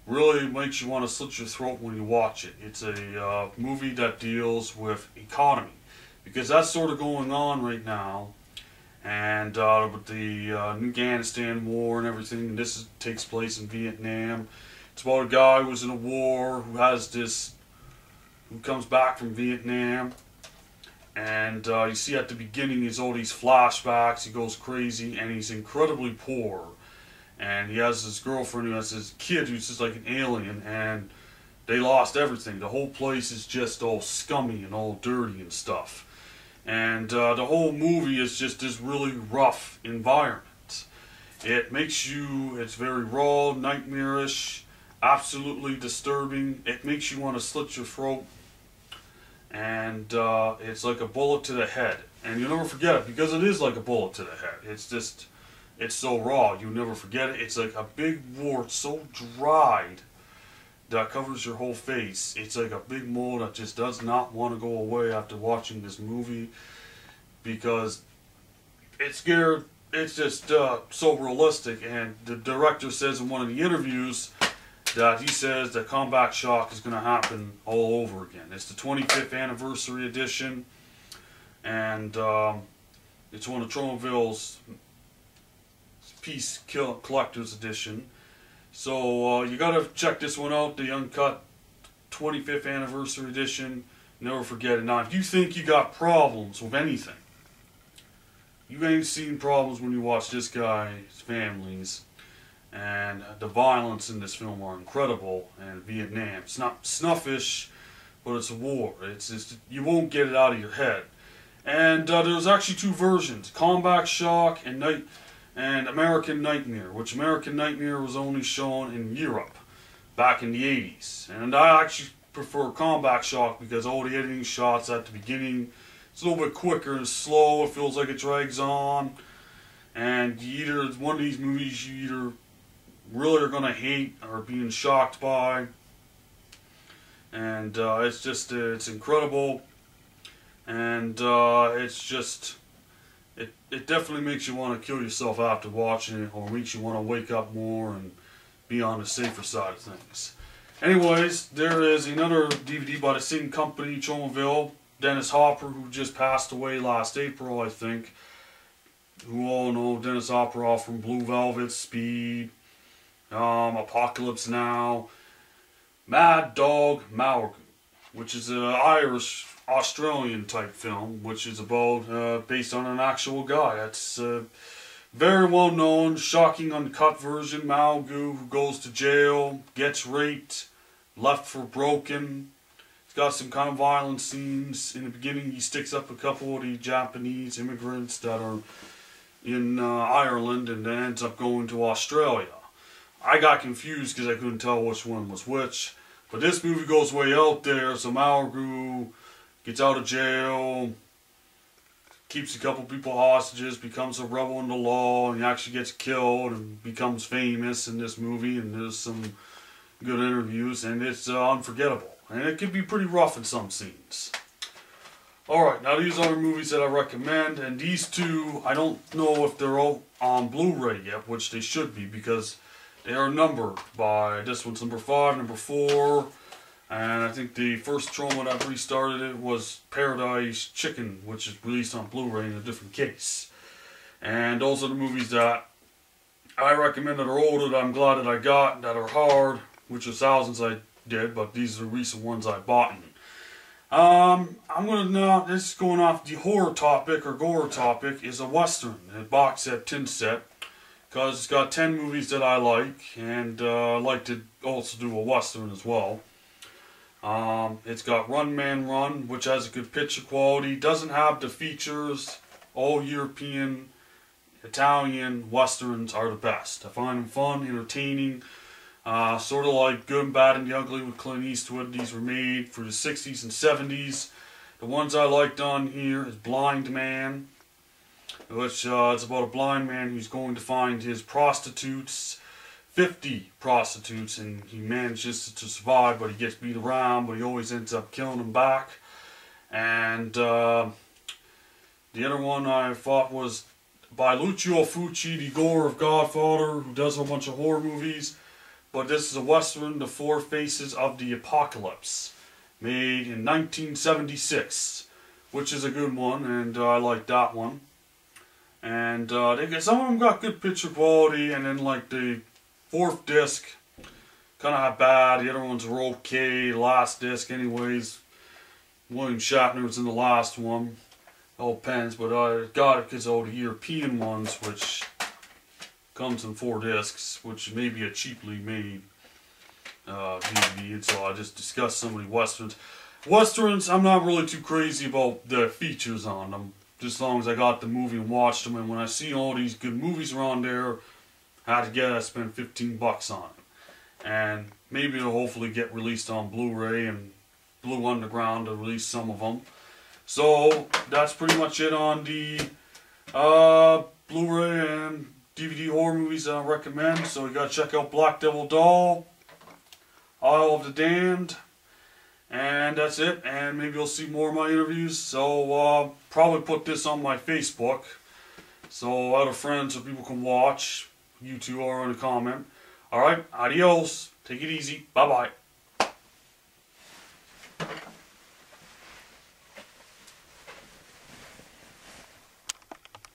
really makes you want to slit your throat when you watch it. It's a movie that deals with economy, because that's sort of going on right now. And with the Afghanistan war and everything, takes place in Vietnam. It's about a guy who's in a war, who comes back from Vietnam. And you see at the beginning, he's all these flashbacks, he goes crazy, and he's incredibly poor. And he has this girlfriend who has this kid who's just like an alien, and they lost everything. The whole place is just all scummy and all dirty and stuff. And the whole movie is just this really rough environment. It's very raw, nightmarish, absolutely disturbing. It makes you want to slit your throat. And it's like a bullet to the head. And you'll never forget it, because it is like a bullet to the head. It's so raw, you never forget it. It's like a big wart so dried that covers your whole face. It's like a big mole that just does not want to go away after watching this movie, because it's just so realistic. And the director says in one of the interviews that he says that Comeback Shock is going to happen all over again. It's the 25th anniversary edition, and it's one of Tromaville's Peace Collector's Edition. So you gotta check this one out, the uncut 25th anniversary edition. Never forget it. Now, if you think you got problems with anything, you ain't seen problems when you watch this guy's families. And the violence in this film are incredible. And Vietnam, it's not snuffish, but it's a war. It's just, you won't get it out of your head. And there's actually two versions: Comeback Shock and American Nightmare, which American Nightmare was only shown in Europe back in the 80s. And I actually prefer Comeback Shock because all the editing shots at the beginning, it's a little bit quicker and slow. It feels like it drags on. And one of these movies you either really are going to hate or being shocked by. And it's incredible. And it definitely makes you want to kill yourself after watching it, or makes you want to wake up more and be on the safer side of things. Anyways, there is another DVD by the same company, Tromaville, Dennis Hopper, who just passed away last April, I think. Who all know Dennis Hopper from Blue Velvet, Speed, Apocalypse Now, Mad Dog Maorgu, which is an Irish Australian type film, which is about based on an actual guy. That's very well known, shocking uncut version. Maorgu, who goes to jail, gets raped, left for broken. It's got some kind of violent scenes. In the beginning, he sticks up a couple of the Japanese immigrants that are in Ireland, and then ends up going to Australia. I got confused because I couldn't tell which one was which. But this movie goes way out there, so Maorgu gets out of jail, keeps a couple people hostages, becomes a rebel in the law, and he actually gets killed and becomes famous in this movie. And there's some good interviews, and it's unforgettable. And it can be pretty rough in some scenes. Alright, now these are movies that I recommend, and these two, I don't know if they're all on Blu-ray yet, which they should be, because they are numbered by, this one's number 5, number 4, and I think the first Troma that restarted it was Paradise Chicken, which is released on Blu-ray in a different case. And those are the movies that I recommend that are older, that I'm glad that I got, that are hard, which are thousands I did, but these are the recent ones I bought. I'm going to now, this is going off the horror topic, or gore topic, is a Western, a box set, tin set, because it's got 10 movies that I like, and I like to also do a Western as well. It's got Run Man Run, which has a good picture quality, doesn't have the features. All European, Italian Westerns are the best. I find them fun, entertaining, sort of like Good and Bad and the Ugly with Clint Eastwood. These were made for the 60s and 70s. The ones I liked on here is Blind Man, which it's about a blind man who's going to find his prostitutes, 50 prostitutes, and he manages to survive, but he gets beat around, but he always ends up killing them back. And the other one I thought was by Lucio Fulci, the gore of Godfather, who does a bunch of horror movies. but this is a Western, The Four Faces of the Apocalypse, made in 1976, which is a good one, and I like that one. And some of them got good picture quality, and then like the fourth disc kind of bad, the other ones were okay. The last disc anyways, William Shatner was in the last one. All depends, but I got it because of the European ones, which comes in 4 discs, which may be a cheaply made DVD, and so I just discussed some of the Westerns. Westerns, I'm not really too crazy about the features on them, just as long as I got the movie and watched them, and when I see all these good movies around there, I had to get it, I spent 15 bucks on it. And maybe it'll hopefully get released on Blu-ray, and Blue Underground to release some of them. So, that's pretty much it on the Blu-ray and DVD horror movies I recommend. So you gotta check out Black Devil Doll, Isle of the Damned, and that's it. And maybe you'll see more of my interviews. So probably put this on my Facebook, so other friends or people can watch. You two are in a comment. Alright, adios. Take it easy. Bye bye.